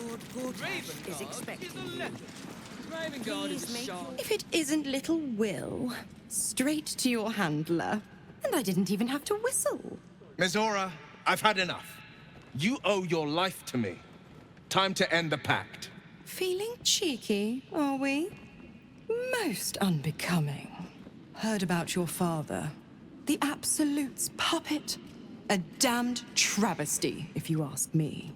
Lord Gortash is expecting you. If it isn't little Will, straight to your handler. And I didn't even have to whistle. Mizora, I've had enough. You owe your life to me. Time to end the pact. Feeling cheeky, are we? Most unbecoming. Heard about your father. The Absolute's puppet. A damned travesty, if you ask me.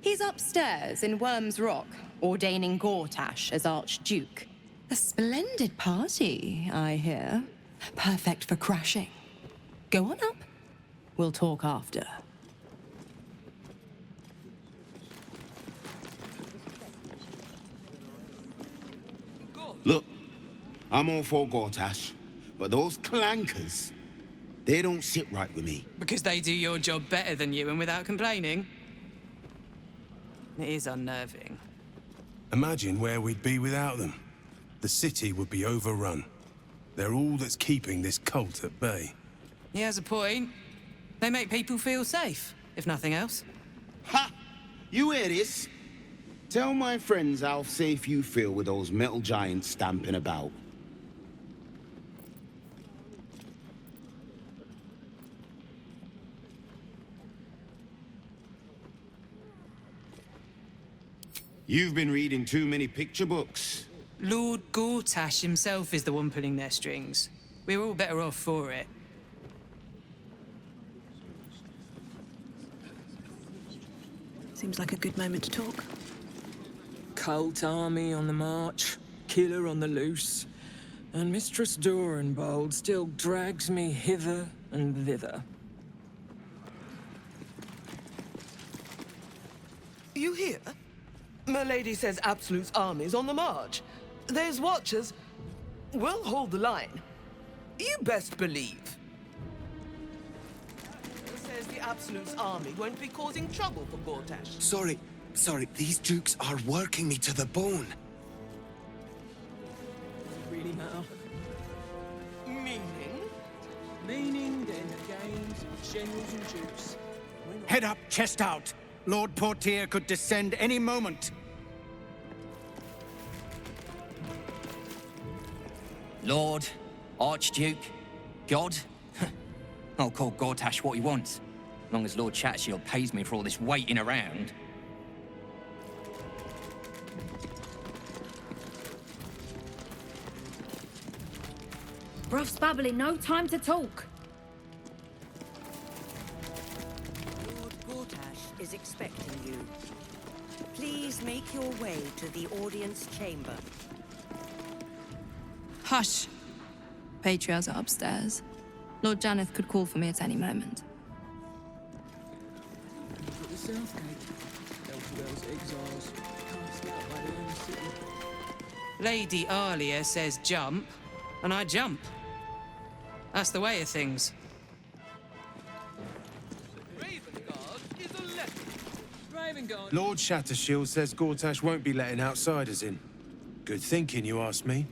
He's upstairs in Worm's Rock, ordaining Gortash as Archduke. A splendid party, I hear. Perfect for crashing. Go on up. We'll talk after. Look, I'm all for Gortash, but those clankers, they don't sit right with me. Because they do your job better than you and without complaining. It is unnerving. Imagine where we'd be without them. The city would be overrun. They're all that's keeping this cult at bay. He has a point. They make people feel safe, if nothing else. Ha! You hear this? Tell my friends how safe you feel with those metal giants stamping about. You've been reading too many picture books. Lord Gortash himself is the one pulling their strings. We're all better off for it. Seems like a good moment to talk. Cult army on the march, killer on the loose, and Mistress Dorenbold still drags me hither and thither. You hear? My lady says Absolute's army's on the march. There's watchers. We'll hold the line. You best believe. Says the Absolute's army won't be causing trouble for Gortash. Sorry, these dukes are working me to the bone. Really matter? Meaning? Meaning then games, generals and dukes. Head up, chest out. Lord Portier could descend any moment. Lord, Archduke, God. I'll call Gortash what he wants, as long as Lord Chattershield pays me for all this waiting around. Bruff's babbling, no time to talk. Lord Gortash is expecting you. Please make your way to the audience chamber. Hush. Patriarchs are upstairs. Lord Janeth could call for me at any moment. At the south gate, Elfidels exiles, cast out by the own city. Lady Alia says jump, and I jump. That's the way of things. Lord Shattershield says Gortash won't be letting outsiders in. Good thinking, you ask me.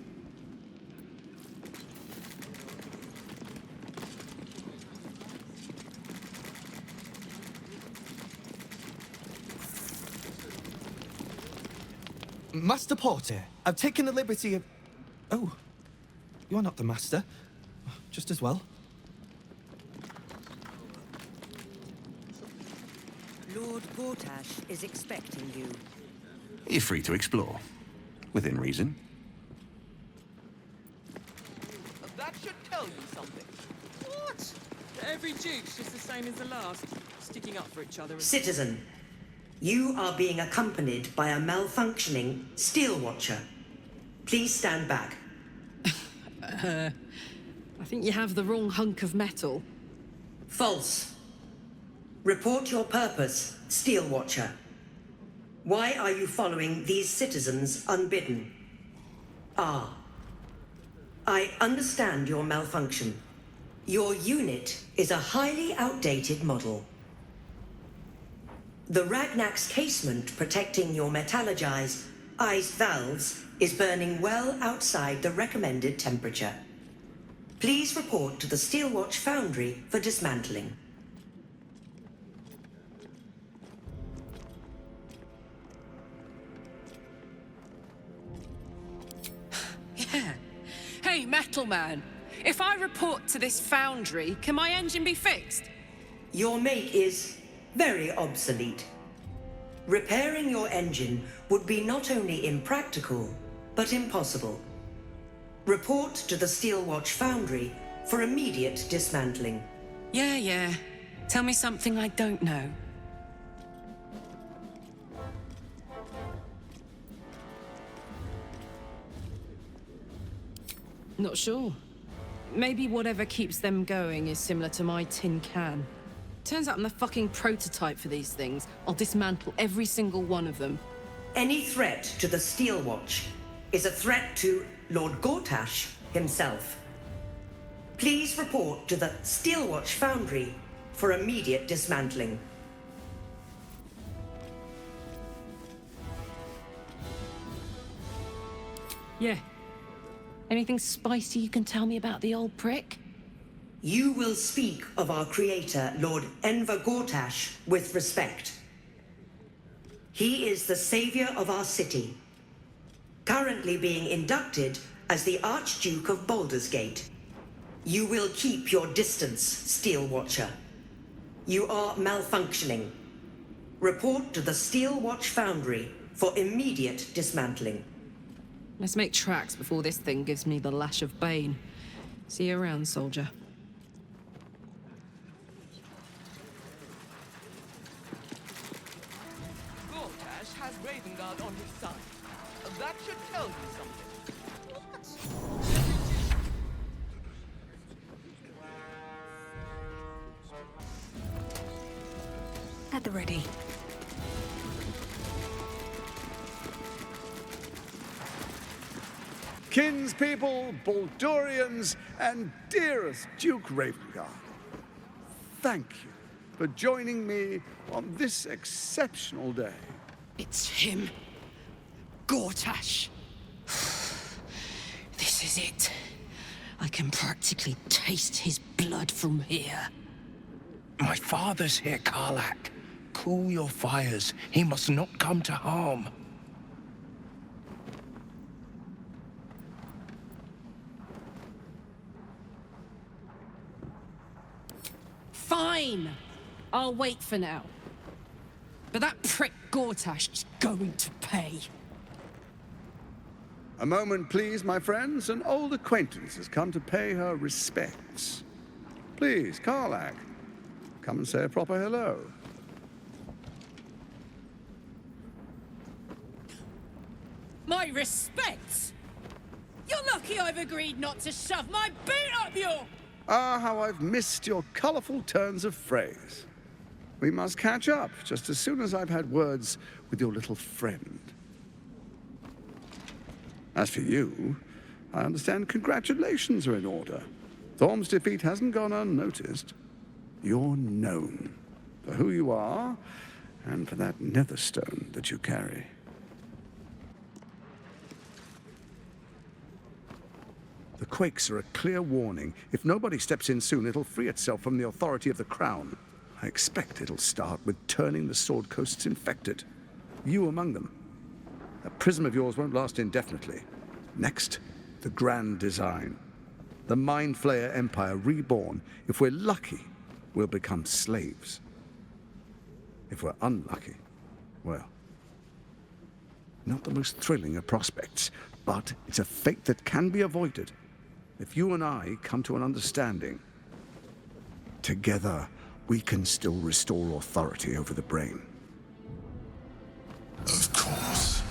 Master Porter, I've taken the liberty of... Oh, you're not the master. Just as well. Lord Gortash is expecting you. You're free to explore, within reason. That should tell you something. What? Every duke's just the same as the last, sticking up for each other. Citizen, you are being accompanied by a malfunctioning steel watcher. Please stand back. I think you have the wrong hunk of metal. False. Report your purpose, Steel Watcher. Why are you following these citizens unbidden? Ah. I understand your malfunction. Your unit is a highly outdated model. The Ragnak's casement protecting your metallurgized iced valves is burning well outside the recommended temperature. Please report to the Steelwatch Foundry for dismantling. Hey, Metal Man. If I report to this foundry, can my engine be fixed? Your make is very obsolete. Repairing your engine would be not only impractical, but impossible. Report to the Steelwatch Foundry for immediate dismantling. Yeah. Tell me something I don't know. Not sure. Maybe whatever keeps them going is similar to my tin can. Turns out I'm the fucking prototype for these things. I'll dismantle every single one of them. Any threat to the Steelwatch is a threat to Lord Gortash himself. Please report to the Steelwatch Foundry for immediate dismantling. Yeah. Anything spicy you can tell me about the old prick? You will speak of our creator, Lord Enver Gortash, with respect. He is the savior of our city, currently being inducted as the Archduke of Baldur's Gate. You will keep your distance, Steel Watcher. You are malfunctioning. Report to the Steel Watch Foundry for immediate dismantling. Let's make tracks before this thing gives me the lash of Bane. See you around, soldier. Gortash has Ravengard on his side. That should tell you something. At the ready. Kinspeople, Baldurians, and dearest Duke Ravengard, thank you for joining me on this exceptional day. It's him. Gortash. This is it. I can practically taste his blood from here. My father's here, Karlach. Cool your fires. He must not come to harm. Fine. I'll wait for now. But that prick Gortash is going to pay. A moment, please, my friends. An old acquaintance has come to pay her respects. Please, Karlach, come and say a proper hello. My respects? You're lucky I've agreed not to shove my boot up your... Ah, how I've missed your colourful turns of phrase. We must catch up just as soon as I've had words with your little friend. As for you, I understand congratulations are in order. Thorm's defeat hasn't gone unnoticed. You're known for who you are and for that netherstone that you carry. The quakes are a clear warning. If nobody steps in soon, it'll free itself from the authority of the Crown. I expect it'll start with turning the Sword Coasts infected. You among them. That prism of yours won't last indefinitely. Next, the grand design. The Mind Flayer Empire reborn. If we're lucky, we'll become slaves. If we're unlucky, well, not the most thrilling of prospects, but it's a fate that can be avoided. If you and I come to an understanding, together we can still restore authority over the brain. Of course.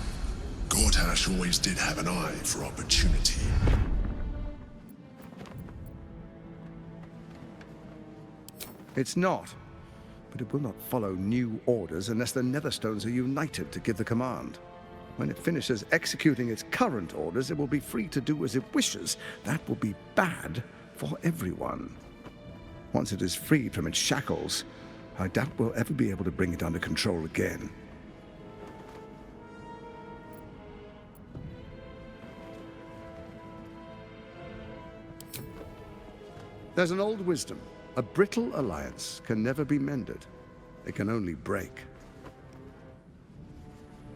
Gortash always did have an eye for opportunity. It's not, but it will not follow new orders unless the Netherstones are united to give the command. When it finishes executing its current orders, it will be free to do as it wishes. That will be bad for everyone. Once it is freed from its shackles, I doubt we'll ever be able to bring it under control again. There's an old wisdom. A brittle alliance can never be mended. It can only break.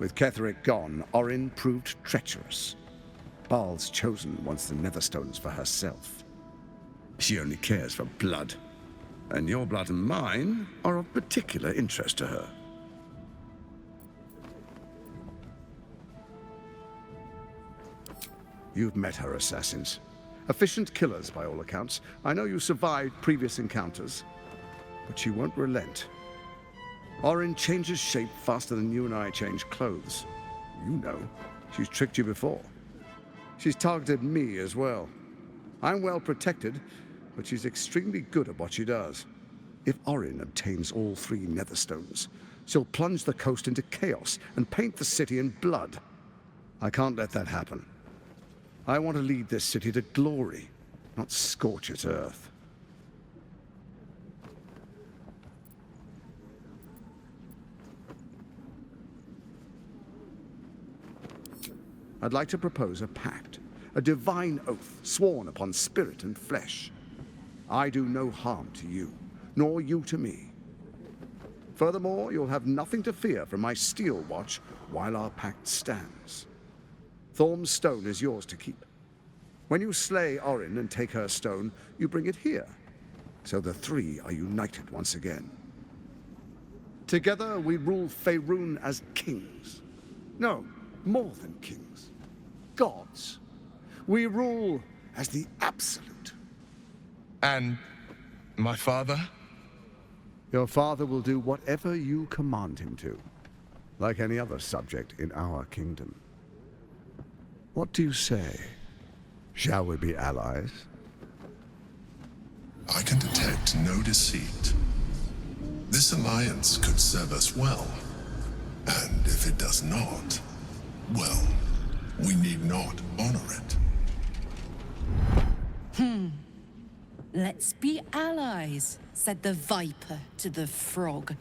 With Ketheric gone, Orin proved treacherous. Baal's chosen wants the Netherstones for herself. She only cares for blood, and your blood and mine are of particular interest to her. You've met her assassins. Efficient killers, by all accounts. I know you survived previous encounters, but she won't relent. Orin changes shape faster than you and I change clothes. You know, she's tricked you before. She's targeted me as well. I'm well protected, but she's extremely good at what she does. If Orin obtains all 3 Netherstones, she'll plunge the coast into chaos and paint the city in blood. I can't let that happen. I want to lead this city to glory, not scorch its earth. I'd like to propose a pact, a divine oath sworn upon spirit and flesh. I do no harm to you, nor you to me. Furthermore, you'll have nothing to fear from my steel watch while our pact stands. Thorm's stone is yours to keep. When you slay Orin and take her stone, you bring it here, so the 3 are united once again. Together we rule Faerun as kings. No, more than kings. Gods. We rule as the Absolute. And my father? Your father will do whatever you command him to, like any other subject in our kingdom. What do you say? Shall we be allies? I can detect no deceit. This alliance could serve us well. And if it does not, well, we need not honor it. Let's be allies, said the viper to the frog.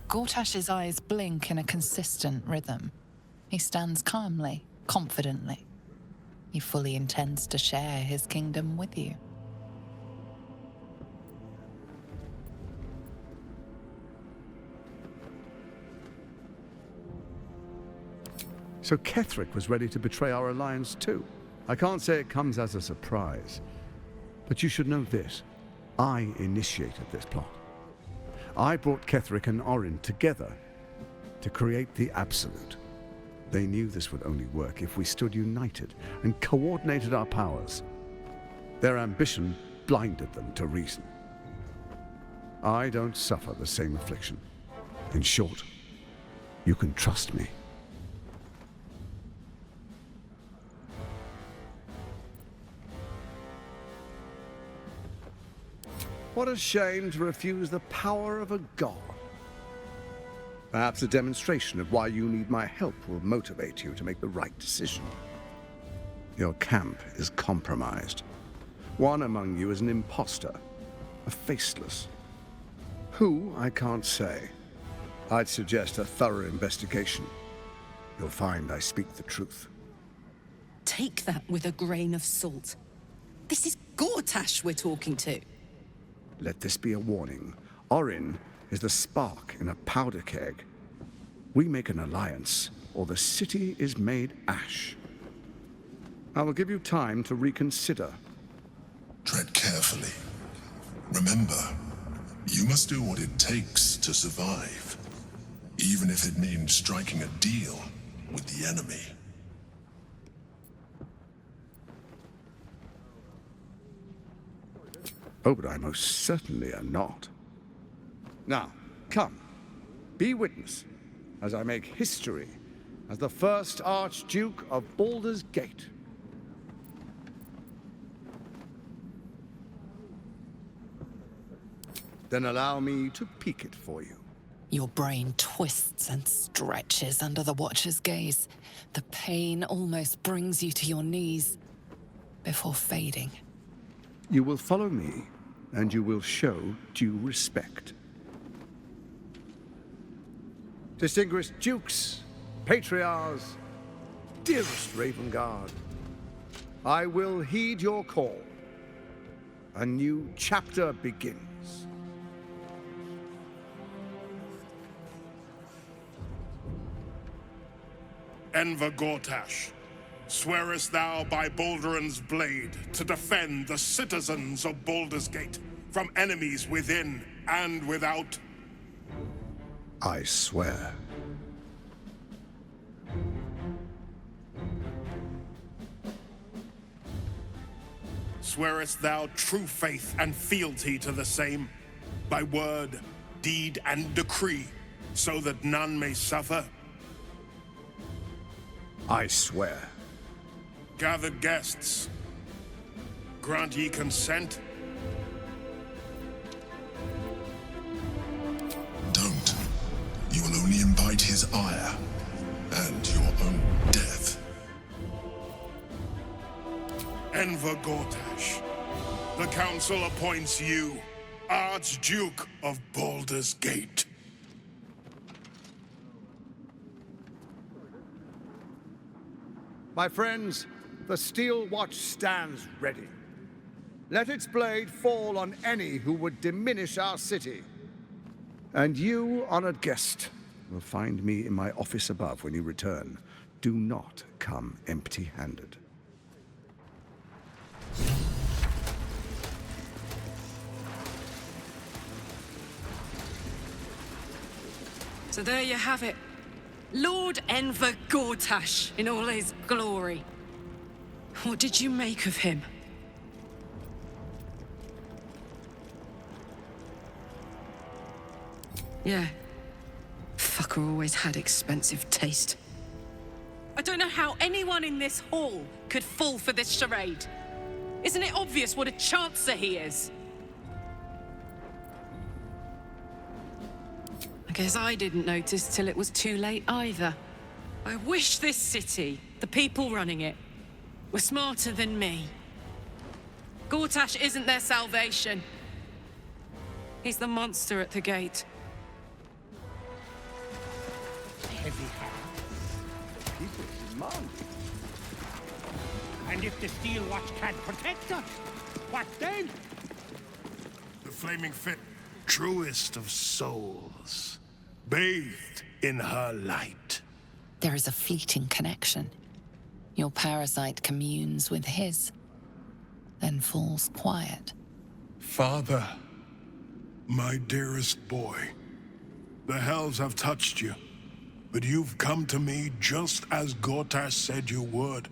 Gortash's eyes blink in a consistent rhythm. He stands calmly, confidently. He fully intends to share his kingdom with you. So Ketheric was ready to betray our alliance too. I can't say it comes as a surprise, but you should know this. I initiated this plot. I brought Ketheric and Orin together to create the Absolute. They knew this would only work if we stood united and coordinated our powers. Their ambition blinded them to reason. I don't suffer the same affliction. In short, you can trust me. What a shame to refuse the power of a god. Perhaps a demonstration of why you need my help will motivate you to make the right decision. Your camp is compromised. One among you is an imposter, a faceless. Who, I can't say. I'd suggest a thorough investigation. You'll find I speak the truth. Take that with a grain of salt. This is Gortash we're talking to. Let this be a warning. Orin is the spark in a powder keg. We make an alliance, or the city is made ash. I will give you time to reconsider. Tread carefully. Remember, you must do what it takes to survive, even if it means striking a deal with the enemy. Oh, but I most certainly am not. Now, come, be witness, as I make history as the first Archduke of Baldur's Gate. Then allow me to peek it for you. Your brain twists and stretches under the Watcher's gaze. The pain almost brings you to your knees before fading. You will follow me and you will show due respect. Distinguished dukes, patriarchs, dearest Ravengard, I will heed your call. A new chapter begins. Enver Gortash, swearest thou by Balduran's blade to defend the citizens of Baldur's Gate from enemies within and without? I swear. Swearest thou true faith and fealty to the same, by word, deed, and decree, so that none may suffer? I swear. Gathered guests, grant ye consent? Don't. You will only invite his ire, and your own death. Enver Gortash, the Council appoints you Archduke of Baldur's Gate. My friends, the Steel Watch stands ready. Let its blade fall on any who would diminish our city. And you, honored guest, will find me in my office above when you return. Do not come empty-handed. So there you have it. Lord Enver Gortash in all his glory. What did you make of him? Yeah. Fucker always had expensive taste. I don't know how anyone in this hall could fall for this charade. Isn't it obvious what a chancer he is? I guess I didn't notice till it was too late either. I wish this city, the people running it, were smarter than me. Gortash isn't their salvation. He's the monster at the gate. Heavy hand. People demand. And if the Steel Watch can't protect us, what then? The flaming fit, truest of souls, bathed in her light. There is a fleeting connection. Your parasite communes with his, then falls quiet. Father, my dearest boy, the hells have touched you, but you've come to me just as Gortash said you would.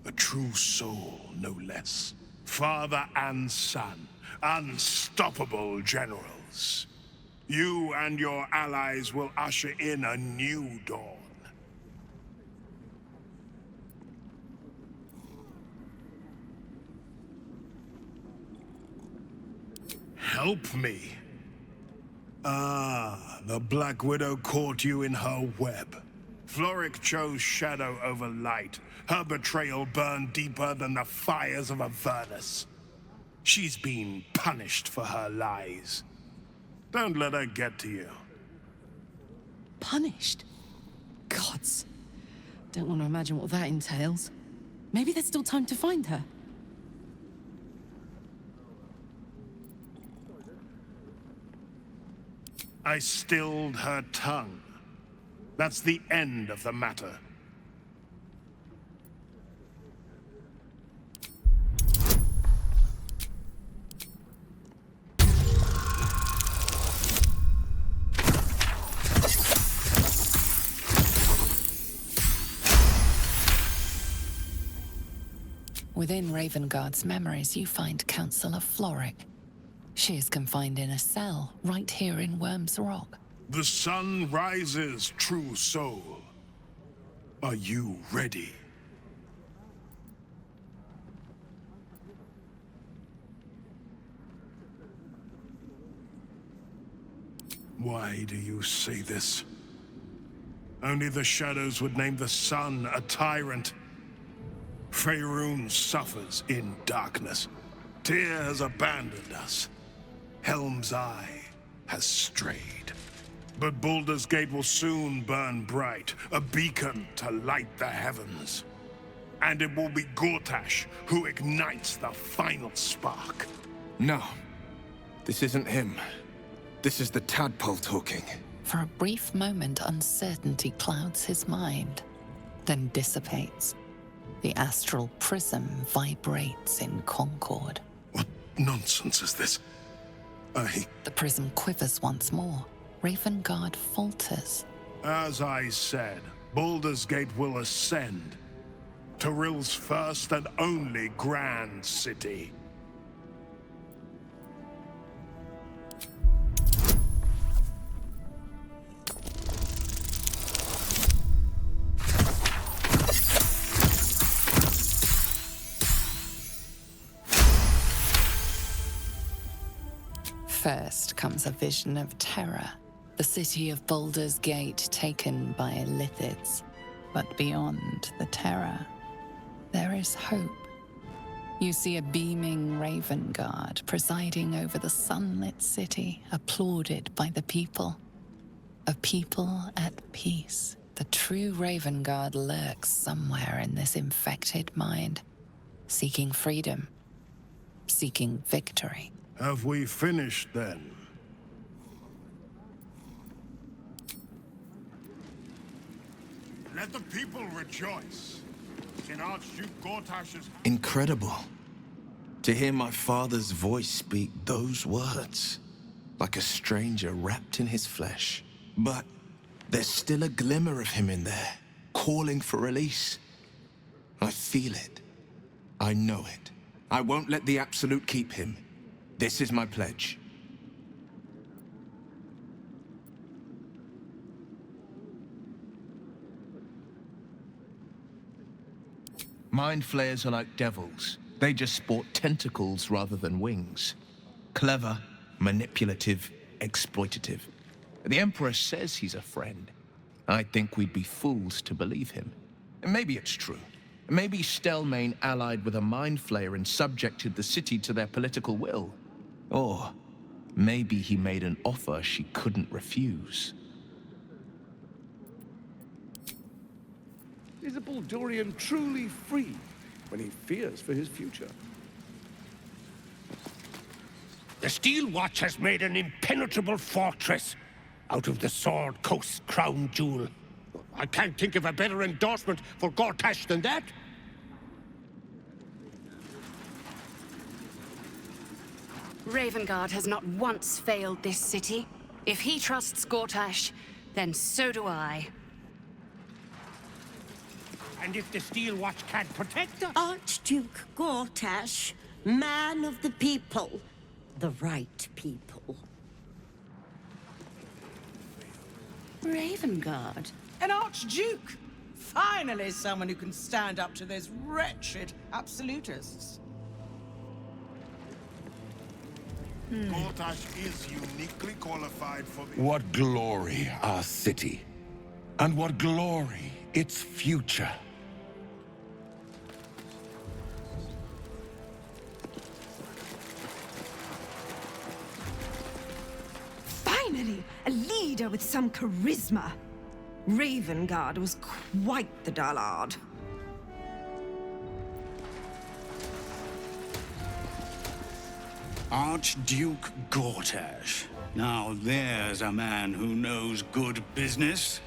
A true soul, no less. Father and son, unstoppable generals. You and your allies will usher in a new dawn. Help me. Ah, the Black Widow caught you in her web. Florrick chose shadow over light. Her betrayal burned deeper than the fires of Avernus. She's been punished for her lies. Don't let her get to you. Punished? Gods. Don't want to imagine what that entails. Maybe there's still time to find her. I stilled her tongue. That's the end of the matter. Within Ravengard's memories, you find Counsellor Florrick. She is confined in a cell right here in Worm's Rock. The sun rises, true soul. Are you ready? Why do you say this? Only the shadows would name the sun a tyrant. Faerun suffers in darkness. Tyr has abandoned us. Helm's Eye has strayed. But Baldur's Gate will soon burn bright, a beacon to light the heavens. And it will be Gortash who ignites the final spark. No. This isn't him. This is the tadpole talking. For a brief moment, uncertainty clouds his mind, then dissipates. The astral prism vibrates in concord. What nonsense is this? The prism quivers once more. Ravengard falters. As I said, Baldur's Gate will ascend. Tyrill's first and only grand city. First comes a vision of terror. The city of Baldur's Gate taken by Lithids. But beyond the terror, there is hope. You see a beaming Ravengard presiding over the sunlit city, applauded by the people. A people at peace. The true Ravengard lurks somewhere in this infected mind, seeking freedom, seeking victory. Have we finished then? Let the people rejoice. In Archduke Gortash's... Incredible. To hear my father's voice speak those words. Like a stranger wrapped in his flesh. But there's still a glimmer of him in there, calling for release. I feel it. I know it. I won't let the Absolute keep him. This is my pledge. Mind flayers are like devils. They just sport tentacles rather than wings. Clever, manipulative, exploitative. The Emperor says he's a friend. I think we'd be fools to believe him. And maybe it's true. Maybe Stelmane allied with a mind flayer and subjected the city to their political will. Or maybe he made an offer she couldn't refuse. Is a Baldurian truly free when he fears for his future? The Steel Watch has made an impenetrable fortress out of the Sword Coast's crown jewel. I can't think of a better endorsement for Gortash than that. Ravengard has not once failed this city. If he trusts Gortash, then so do I. And if the Steel Watch can't protect us? Archduke Gortash, man of the people. The right people. Ravengard? An Archduke? Finally someone who can stand up to those wretched absolutists. Gortash is uniquely qualified for the... What glory our city, and what glory its future. Finally, a leader with some charisma. Ravengard was quite the dullard. Archduke Gortash. Now there's a man who knows good business.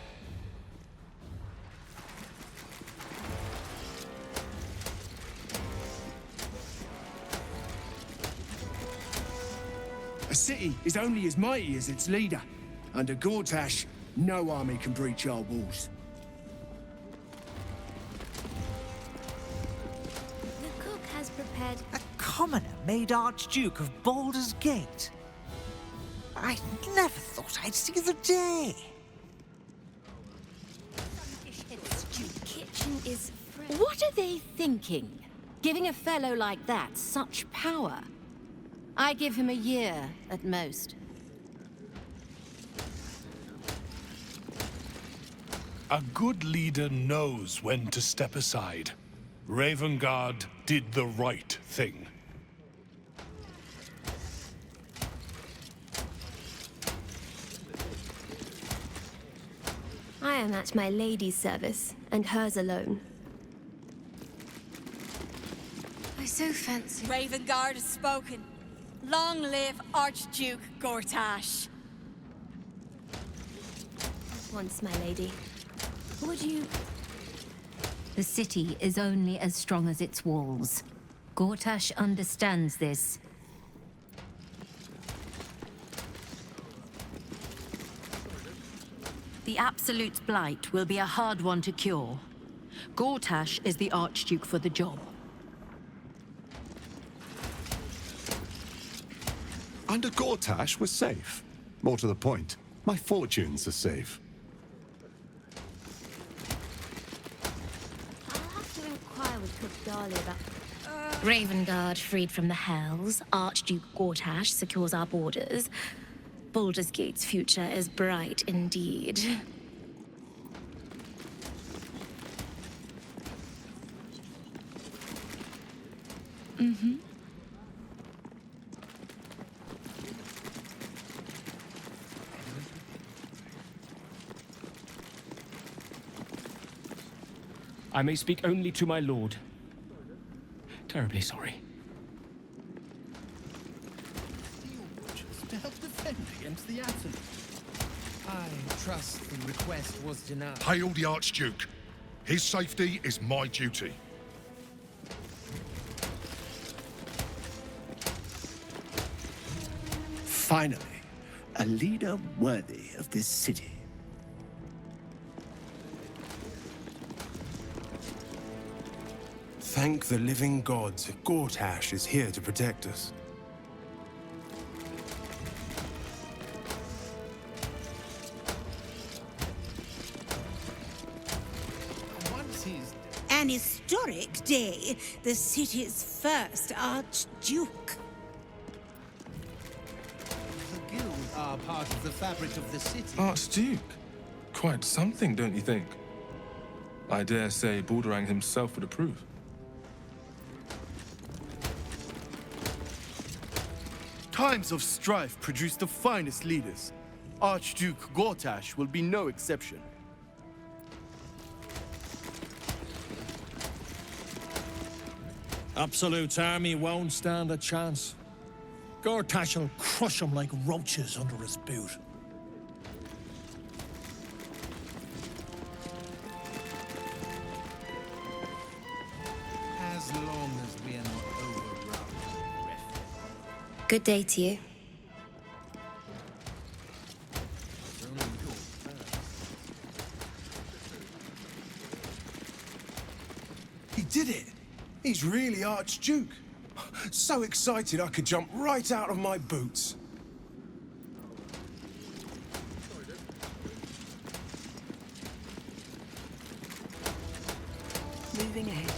A city is only as mighty as its leader. Under Gortash, no army can breach our walls. The cook has prepared... A commoner made Archduke of Baldur's Gate. I never thought I'd see the day. Kitchen is... What are they thinking? Giving a fellow like that such power? I give him a year, at most. A good leader knows when to step aside. Ravengard did the right thing. I am at my lady's service, and hers alone. I so fancy... Ravengard has spoken. Long live Archduke Gortash. Once, my lady. Would you... The city is only as strong as its walls. Gortash understands this. The Absolute's blight will be a hard one to cure. Gortash is the Archduke for the job. Under Gortash, we're safe. More to the point, my fortunes are safe. I'll have to inquire with Cook Darley about... Ravengard freed from the Hells. Archduke Gortash secures our borders. Baldur's Gate's future is bright indeed. Mm-hmm. I may speak only to my lord. Terribly sorry. To help defend against the Absolute. I trust the request was denied. Hail the Archduke. His safety is my duty. Finally, a leader worthy of this city. Thank the living gods, Gortash is here to protect us. An historic day, the city's first Archduke. The guild are part of the fabric of the city. Archduke? Quite something, don't you think? I dare say Baldur himself would approve. Times of strife produce the finest leaders. Archduke Gortash will be no exception. Absolute's army won't stand a chance. Gortash will crush them like roaches under his boot. As long as we are not overrun. Good day to you. He did it! He's really Archduke. So excited I could jump right out of my boots. Moving ahead.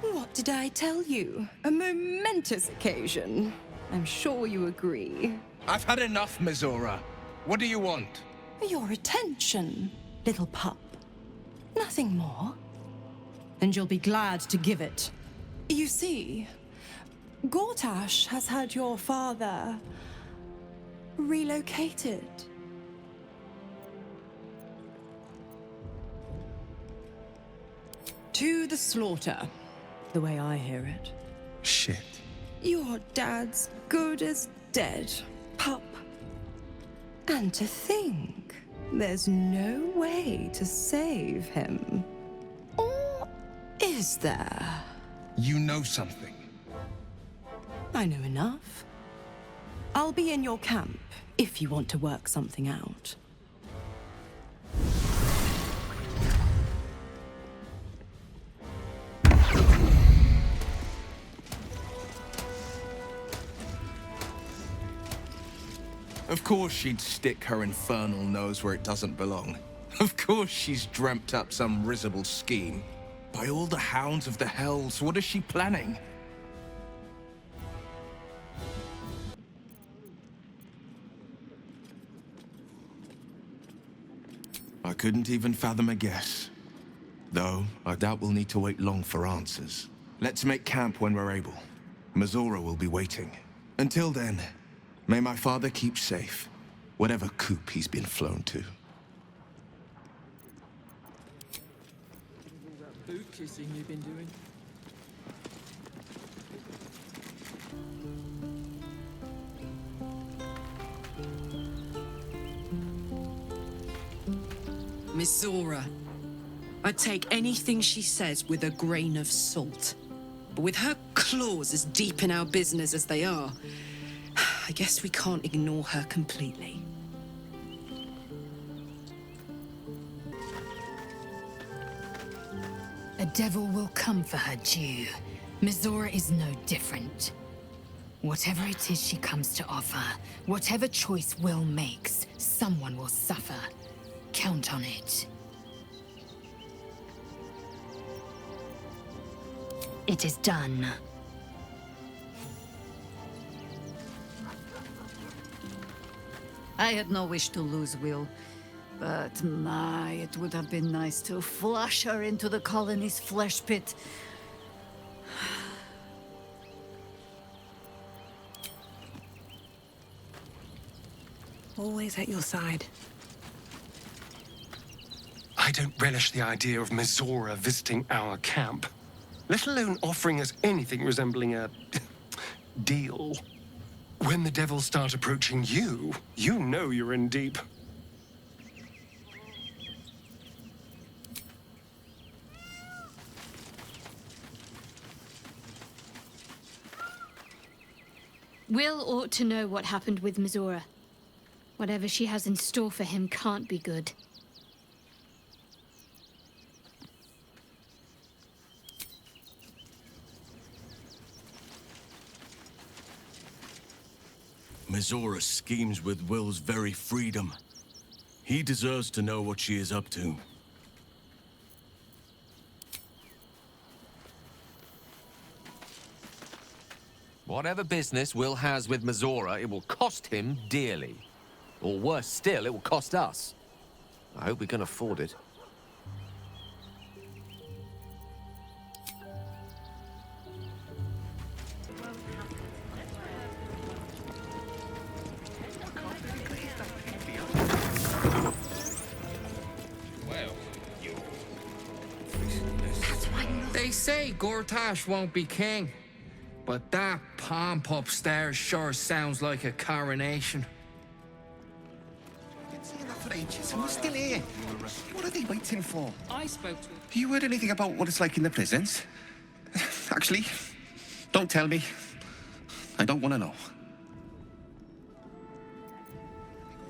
What did I tell you? A momentous occasion. I'm sure you agree. I've had enough, Mizora. What do you want? Your attention, little pup. Nothing more. And you'll be glad to give it. You see, Gortash has had your father relocated. To the slaughter, the way I hear it. Shit. Your dad's good as dead, pup. And to think, there's no way to save him. Or is there? You know something. I know enough. I'll be in your camp if you want to work something out. Of course she'd stick her infernal nose where it doesn't belong. Of course she's dreamt up some risible scheme. By all the hounds of the hells, what is she planning? I couldn't even fathom a guess. Though, I doubt we'll need to wait long for answers. Let's make camp when we're able. Mizora will be waiting. Until then, may my father keep safe, whatever coop he's been flown to. Boot kissing you've been doing. Mizora. I'd take anything she says with a grain of salt. But with her claws as deep in our business as they are, I guess we can't ignore her completely. A devil will come for her due. Mizora is no different. Whatever it is she comes to offer, whatever choice Will makes, someone will suffer. Count on it. It is done. I had no wish to lose Will, but my, it would have been nice to flush her into the colony's flesh pit. Always at your side. I don't relish the idea of Mizora visiting our camp, let alone offering us anything resembling a deal. When the devils start approaching you, you know you're in deep. Will ought to know what happened with Mizora. Whatever she has in store for him can't be good. Mizora schemes with Will's very freedom. He deserves to know what she is up to. Whatever business Will has with Mizora, it will cost him dearly. Or worse still, it will cost us. I hope we can afford it. They say Gortash won't be king, but that pomp upstairs sure sounds like a coronation. For ages, and we're still here. What are they waiting for? I spoke to... Have you heard anything about what it's like in the prisons? Actually, don't tell me. I don't want to know.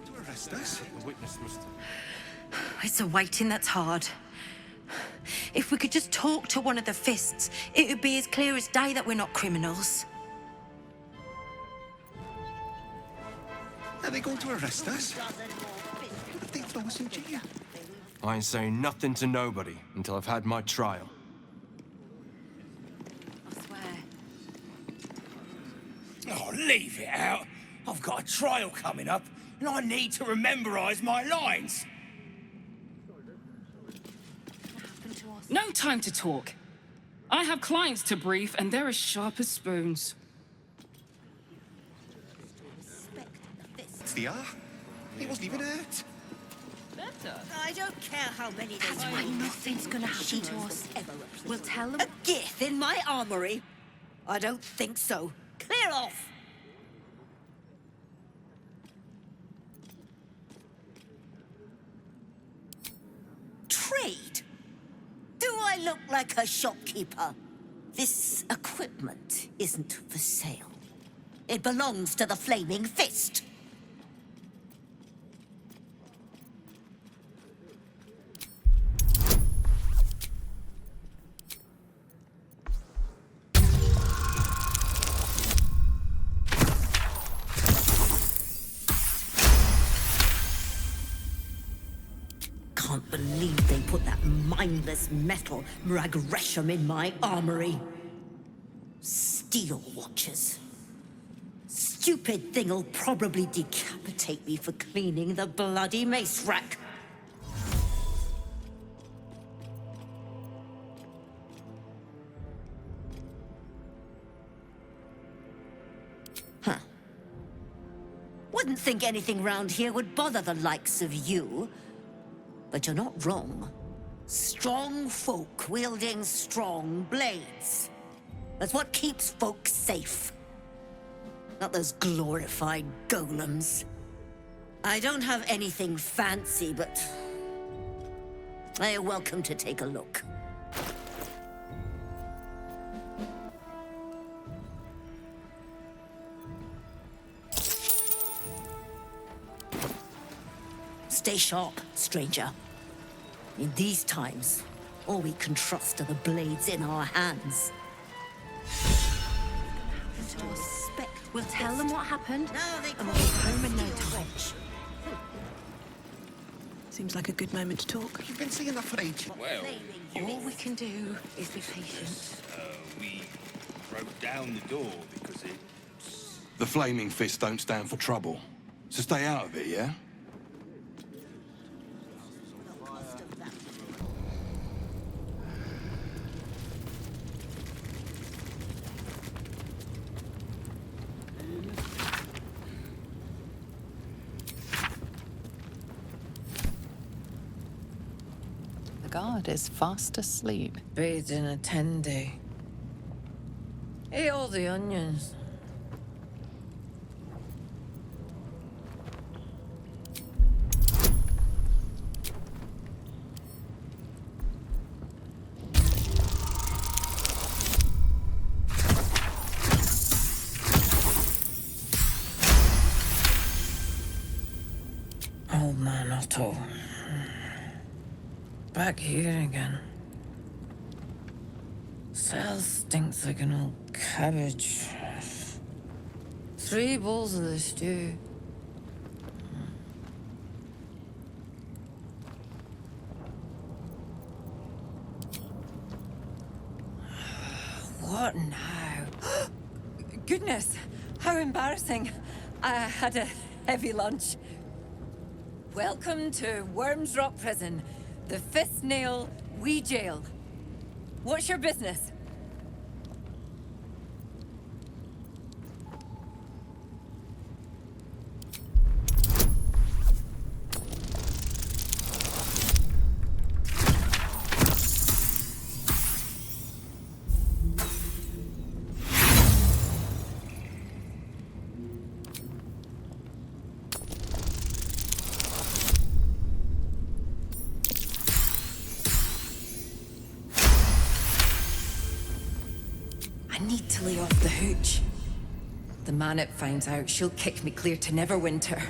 To arrest us? The witness must... It's the waiting that's hard. If we could just talk to one of the fists, it would be as clear as day that we're not criminals. Are they going to arrest us? What if they throw us in jail? I ain't saying nothing to nobody until I've had my trial. Oh, leave it out. I've got a trial coming up, and I need to rememberize my lines. No time to talk. I have clients to brief, and they're as sharp as spoons. They are? He wasn't even hurt. I don't care how many they That's why nothing's gonna happen to us. We'll tell them. A Gith in my armory? I don't think so. Clear off! Trade? Do I look like a shopkeeper? This equipment isn't for sale. It belongs to the Flaming Fist. Can't believe they put that mindless metal Mragresham in my armory. Steel watchers. Stupid thing'll probably decapitate me for cleaning the bloody mace rack. Wouldn't think anything round here would bother the likes of you. But you're not wrong. Strong folk wielding strong blades. That's what keeps folk safe. Not those glorified golems. I don't have anything fancy, but you're welcome to take a look. Stay sharp, stranger. In these times, all we can trust are the blades in our hands. We'll tell them what happened, and we'll be home in no time. Seems like a good moment to talk. You've been seeing that for ages. Well, All we can do is be patient. we broke down the door because it... The Flaming Fist don't stand for trouble. So stay out of it, yeah? The guard is fast asleep. Bathed in a 10-day. Ate all the onions. Old man Otto. Back here again. Cell stinks like an old cabbage. 3 bowls of the stew. What now? Goodness, how embarrassing. I had a heavy lunch. Welcome to Worms Rock Prison, the Fifth Nail Wee Jail. What's your business? I need to lay off the hooch. The minute finds out, she'll kick me clear to Neverwinter.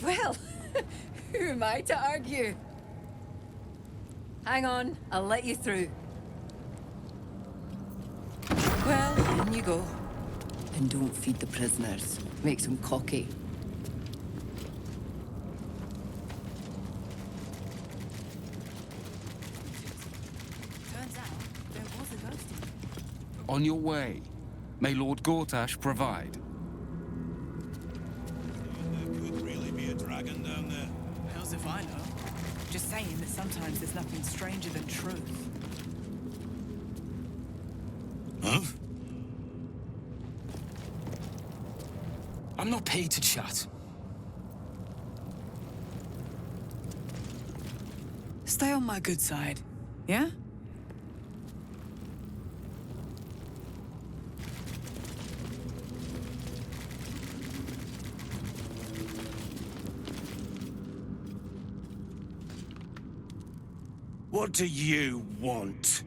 Well, who am I to argue? Hang on, I'll let you through. Well, in you go. And don't feed the prisoners. Makes them cocky. Turns out there was a ghost in it. On your way. May Lord Gortash provide. There could really be a dragon down there. Hells if I know. Just saying that sometimes there's nothing stranger than truth. Huh? I'm not paid to chat. Stay on my good side, yeah? What do you want?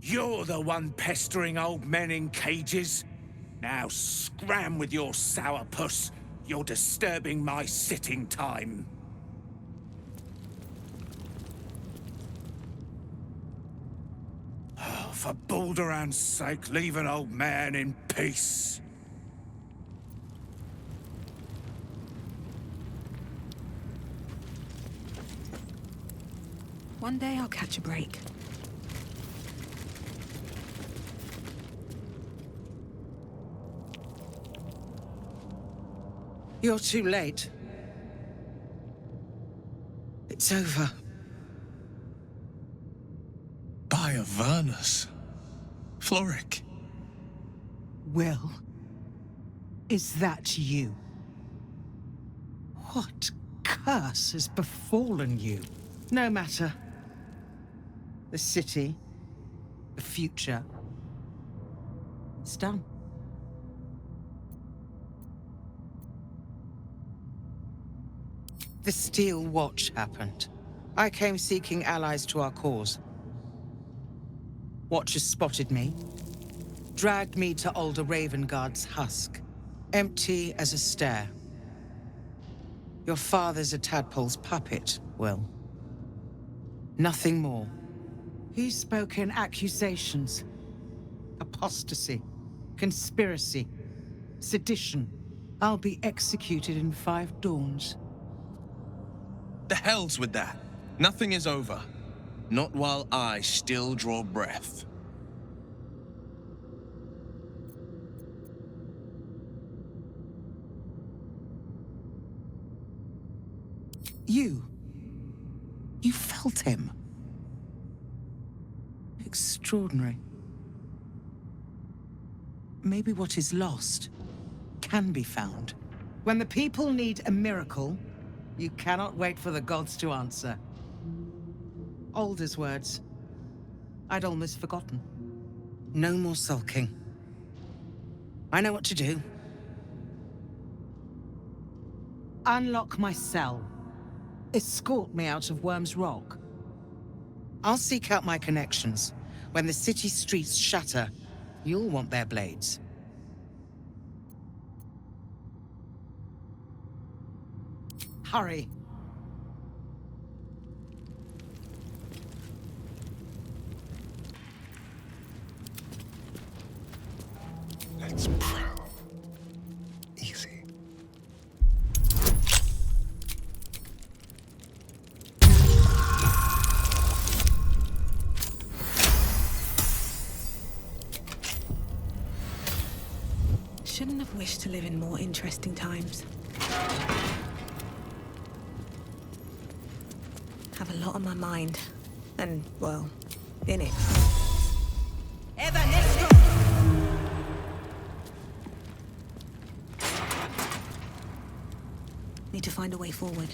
You're the one pestering old men in cages. Now scram with your sourpuss. You're disturbing my sitting time. Oh, for Balduran's sake, leave an old man in peace. One day I'll catch a break. You're too late. It's over. By Avernus. Florrick. Will, is that you? What curse has befallen you? No matter. The city, the future, it's done. The Steel Watch happened. I came seeking allies to our cause. Watchers spotted me, dragged me to Older Ravengard's husk, empty as a stare. Your father's a tadpole's puppet, Will. Nothing more. He spoke in accusations. Apostasy, conspiracy, sedition. I'll be executed in 5 dawns. The hell's with that. Nothing is over. Not while I still draw breath. You felt him. Extraordinary. Maybe what is lost can be found. When the people need a miracle, you cannot wait for the gods to answer. Alder's words. I'd almost forgotten. No more sulking. I know what to do. Unlock my cell. Escort me out of Worm's Rock. I'll seek out my connections. When the city streets shatter, you'll want their blades. Hurry. Let's prowl. Easy. Shouldn't have wished to live in more interesting times. Have a lot on my mind. And, well, in it. Need to find a way forward.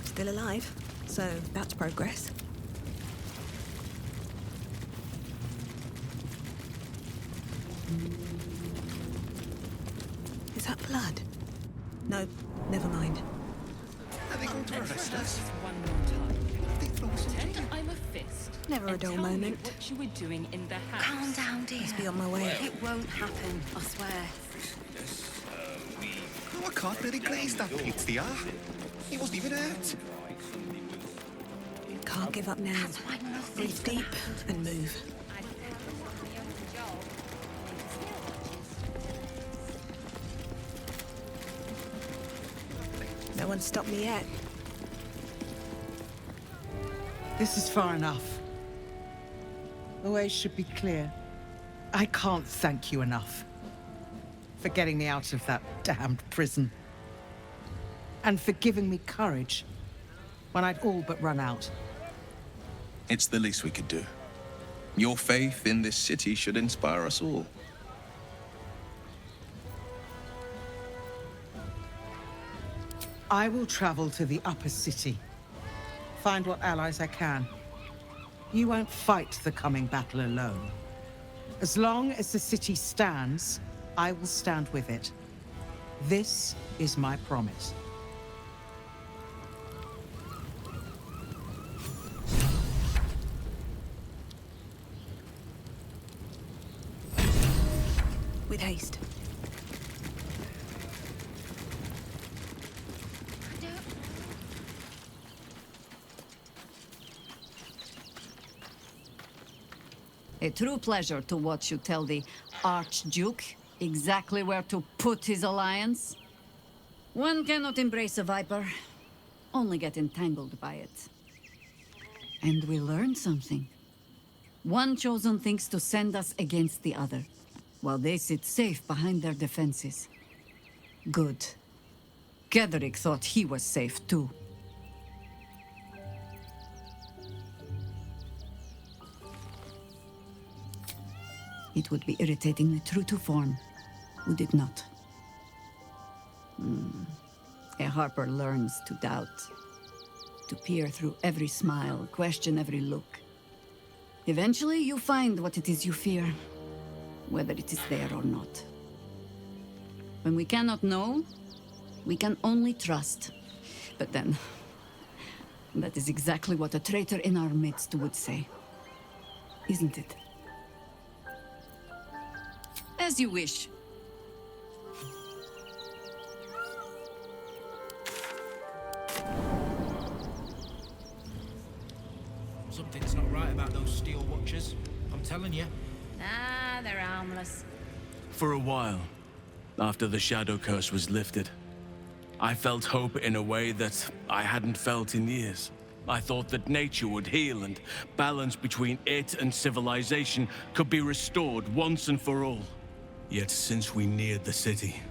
Still alive, so that's progress. Is that blood? No, never mind. Are they going to arrest us? I'm a fist. Never a dull moment. What you were doing in the house. Calm down, dear. Must be on my way. It won't happen, I swear. Oh, I can't really glaze that pizza. He wasn't even hurt. Can't give up now. Breathe deep and move. No one's stopped me yet. This is far enough. The way should be clear. I can't thank you enough for getting me out of that damned prison. And for giving me courage when I'd all but run out. It's the least we could do. Your faith in this city should inspire us all. I will travel to the upper city. Find what allies I can. You won't fight the coming battle alone. As long as the city stands, I will stand with it. This is my promise. With haste. A true pleasure to watch you tell the Archduke exactly where to put his alliance. One cannot embrace a viper, only get entangled by it. And we learned something. One chosen thinks to send us against the other, while they sit safe behind their defenses. Good. Cleric thought he was safe too. It would be irritatingly true to form, would it not? A Harper learns to doubt, to peer through every smile, question every look. Eventually, you find what it is you fear, whether it is there or not. When we cannot know, we can only trust. But then, that is exactly what a traitor in our midst would say. Isn't it? As you wish. Something's not right about those steel watchers. I'm telling you. Ah, they're harmless. For a while, after the Shadow Curse was lifted, I felt hope in a way that I hadn't felt in years. I thought that nature would heal and balance between it and civilization could be restored once and for all. Yet since we neared the city,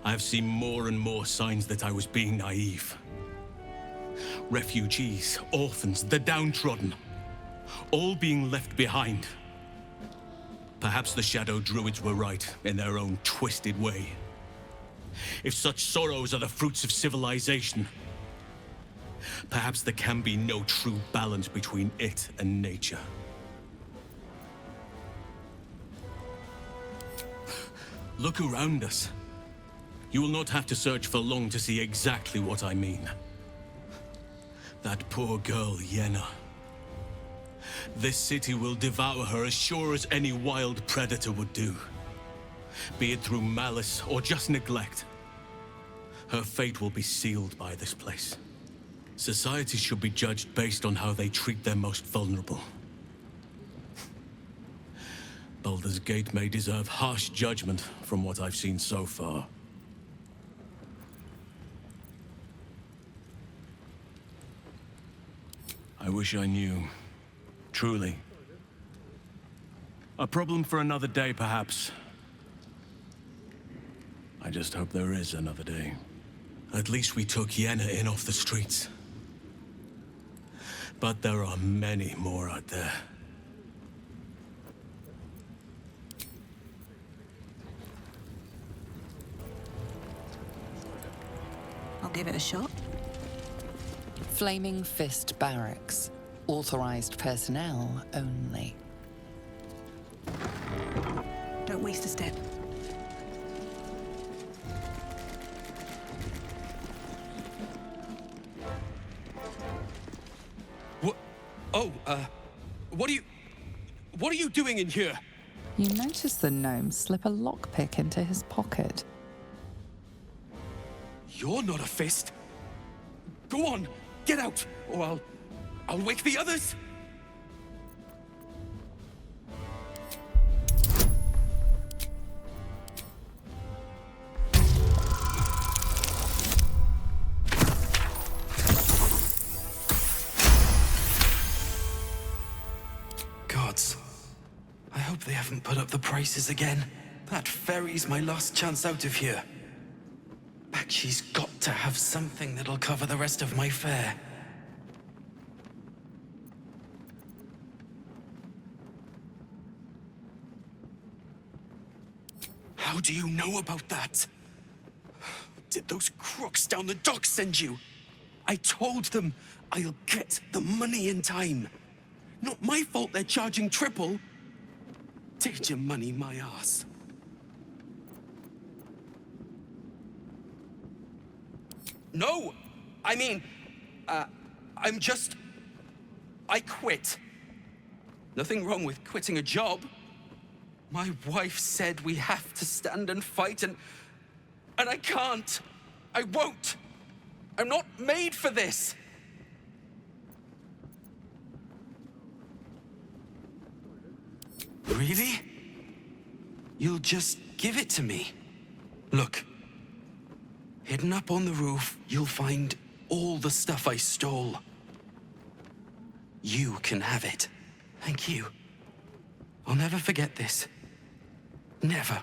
I've seen more and more signs that I was being naive. Refugees, orphans, the downtrodden, all being left behind. Perhaps the Shadow Druids were right in their own twisted way. If such sorrows are the fruits of civilization, perhaps there can be no true balance between it and nature. Look around us. You will not have to search for long to see exactly what I mean. That poor girl, Yenna. This city will devour her as sure as any wild predator would do. Be it through malice or just neglect. Her fate will be sealed by this place. Society should be judged based on how they treat their most vulnerable. Baldur's Gate may deserve harsh judgment from what I've seen so far. I wish I knew. Truly. A problem for another day, perhaps. I just hope there is another day. At least we took Yenna in off the streets. But there are many more out there. I'll give it a shot. Flaming Fist Barracks. Authorized personnel only. Don't waste a step. What? Oh, what are you doing in here? You notice the gnome slip a lockpick into his pocket. You're not a fist. Go on, get out, or I'll wake the others. Gods, I hope they haven't put up the prices again. That ferry's my last chance out of here. Bakshi's got to have something that'll cover the rest of my fare. How do you know about that? Did those crooks down the dock send you? I told them I'll get the money in time. Not my fault they're charging triple. Take your money, my ass. No! I mean, I quit. Nothing wrong with quitting a job. My wife said we have to stand and fight, and I can't. I won't. I'm not made for this. Really? You'll just give it to me? Look. Hidden up on the roof, you'll find all the stuff I stole. You can have it. Thank you. I'll never forget this. Never.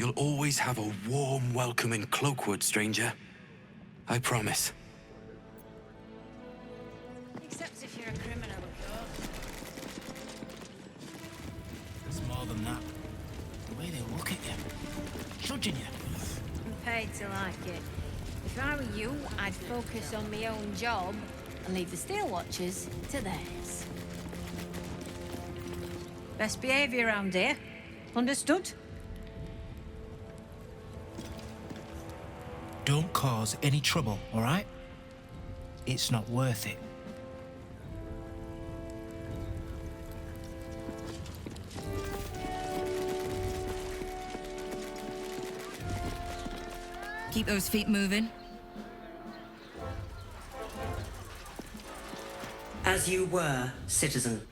You'll always have a warm welcome in Cloakwood, stranger. I promise. Except if you're a criminal, of course. It's more than that. The way they look at you. Judging you. I'm paid to like it. If I were you, I'd focus on my own job and leave the Steel Watchers to theirs. Best behaviour around here. Understood? Don't cause any trouble, all right? It's not worth it. Keep those feet moving. As you were, citizen.